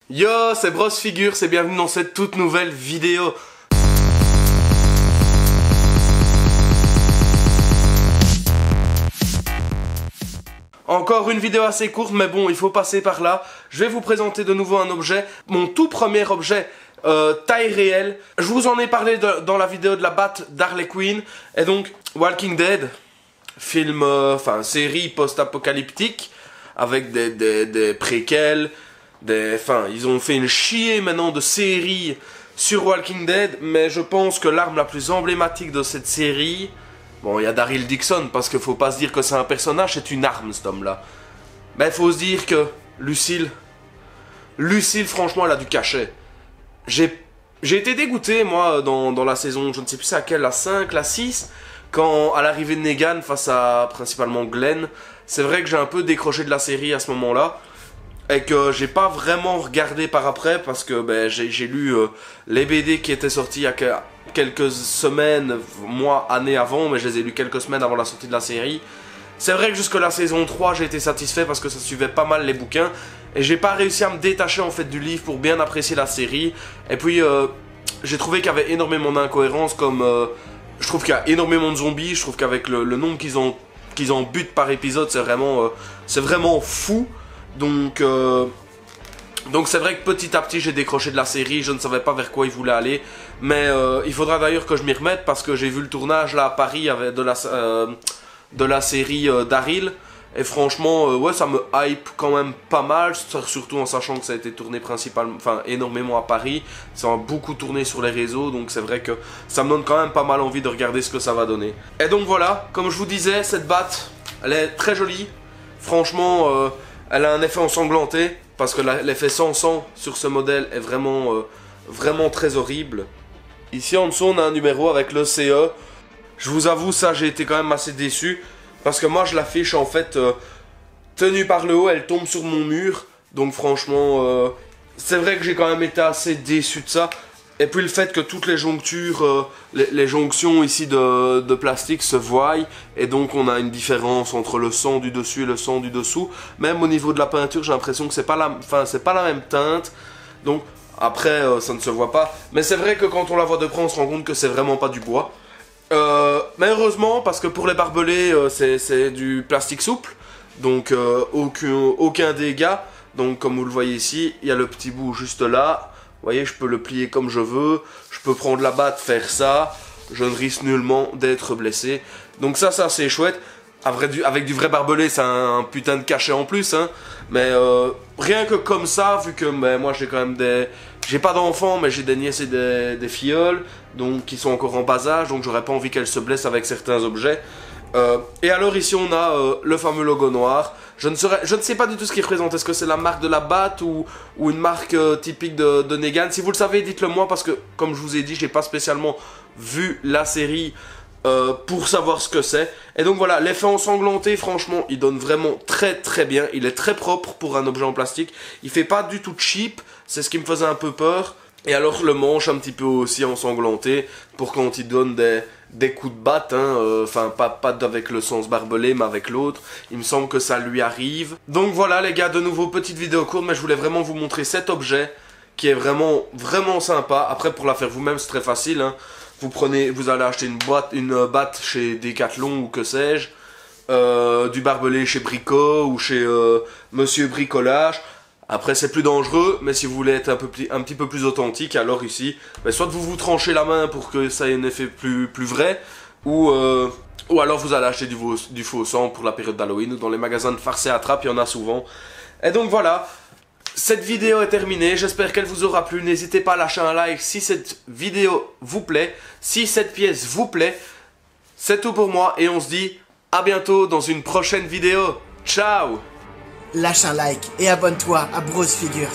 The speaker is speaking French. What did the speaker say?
Yo, c'est Bros Figures et bienvenue dans cette toute nouvelle vidéo. Encore une vidéo assez courte, mais bon, il faut passer par là. Je vais vous présenter de nouveau un objet, mon tout premier objet taille réelle. Je vous en ai parlé dans la vidéo de la Bat d'Harley Quinn. Et donc, Walking Dead, film, série post-apocalyptique, avec des préquels, ils ont fait une chier maintenant de séries sur Walking Dead, mais je pense que l'arme la plus emblématique de cette série, bon, il y a Daryl Dixon, parce qu'il faut pas se dire que c'est un personnage, c'est une arme, cet homme-là. Mais il faut se dire que Lucille, franchement, elle a du cachet. J'ai été dégoûté, moi, dans la saison, je ne sais plus c'est laquelle, la 5, la 6, quand, à l'arrivée de Negan face à, principalement, Glenn, c'est vrai que j'ai un peu décroché de la série à ce moment-là. Et que j'ai pas vraiment regardé par après parce que j'ai lu les BD qui étaient sortis il y a quelques semaines, mois, années avant, mais je les ai lus quelques semaines avant la sortie de la série. C'est vrai que jusque la saison 3 j'ai été satisfait parce que ça suivait pas mal les bouquins et j'ai pas réussi à me détacher en fait du livre pour bien apprécier la série. Et puis j'ai trouvé qu'il y avait énormément d'incohérences, comme je trouve qu'il y a énormément de zombies, je trouve qu'avec le nombre qu'ils en butent par épisode, c'est vraiment fou. Donc c'est vrai que petit à petit j'ai décroché de la série, je ne savais pas vers quoi il voulait aller. Mais il faudra d'ailleurs que je m'y remette parce que j'ai vu le tournage là à Paris de la série Daryl. Et franchement, ouais, ça me hype quand même pas mal, surtout en sachant que ça a été tourné énormément à Paris. Ça a beaucoup tourné sur les réseaux, donc c'est vrai que ça me donne quand même pas mal envie de regarder ce que ça va donner. Et donc voilà, comme je vous disais, cette batte, elle est très jolie. Franchement, elle a un effet ensanglanté, parce que l'effet sans sang sur ce modèle est vraiment très horrible. Ici en dessous on a un numéro avec le CE. Je vous avoue, ça j'ai été quand même assez déçu, parce que moi je l'affiche en fait tenue par le haut, elle tombe sur mon mur. Donc franchement, c'est vrai que j'ai quand même été assez déçu de ça. Et puis le fait que toutes les jonctures, les jonctions ici de plastique se voient, et donc on a une différence entre le sang du dessus et le sang du dessous. Même au niveau de la peinture, j'ai l'impression que c'est pas la même teinte. Donc après, ça ne se voit pas. Mais c'est vrai que quand on la voit de près, on se rend compte que c'est vraiment pas du bois. Mais heureusement, parce que pour les barbelés, c'est du plastique souple. Donc aucun dégât. Donc comme vous le voyez ici, il y a le petit bout juste là. Vous voyez, je peux le plier comme je veux, je peux prendre la batte, faire ça, je ne risque nullement d'être blessé. Donc ça c'est chouette. Avec du vrai barbelé, c'est un putain de cachet en plus, hein. Mais rien que comme ça, vu que moi j'ai quand même j'ai pas d'enfants, mais j'ai des nièces et des filleules, donc qui sont encore en bas âge, donc j'aurais pas envie qu'elles se blessent avec certains objets. Et alors ici on a le fameux logo noir. Je ne sais pas du tout ce qu'il représente. Est-ce que c'est la marque de la Bat ou une marque typique de Negan? Si vous le savez, dites-le moi, parce que comme je vous ai dit, j'ai pas spécialement vu la série pour savoir ce que c'est. Et donc voilà, l'effet ensanglanté, franchement, il donne vraiment très bien. Il est très propre pour un objet en plastique. Il fait pas du tout cheap, c'est ce qui me faisait un peu peur. Et alors le manche un petit peu aussi ensanglanté pour quand il donne des coups de batte, hein, pas avec le sens barbelé mais avec l'autre. Il me semble que ça lui arrive. Donc voilà les gars, de nouveau petite vidéo courte, mais je voulais vraiment vous montrer cet objet qui est vraiment sympa. Après pour la faire vous-même c'est très facile, hein. Vous allez acheter une batte chez Decathlon ou que sais-je, du barbelé chez Brico ou chez Monsieur Bricolage. Après c'est plus dangereux, mais si vous voulez être un petit peu plus authentique, alors ici, soit vous tranchez la main pour que ça ait un effet plus vrai, ou alors vous allez acheter du faux sang pour la période d'Halloween, ou dans les magasins de farce et attrape, il y en a souvent. Et donc voilà, cette vidéo est terminée, j'espère qu'elle vous aura plu, n'hésitez pas à lâcher un like si cette vidéo vous plaît, si cette pièce vous plaît. C'est tout pour moi, et on se dit à bientôt dans une prochaine vidéo. Ciao! Lâche un like et abonne-toi à Bros Figures.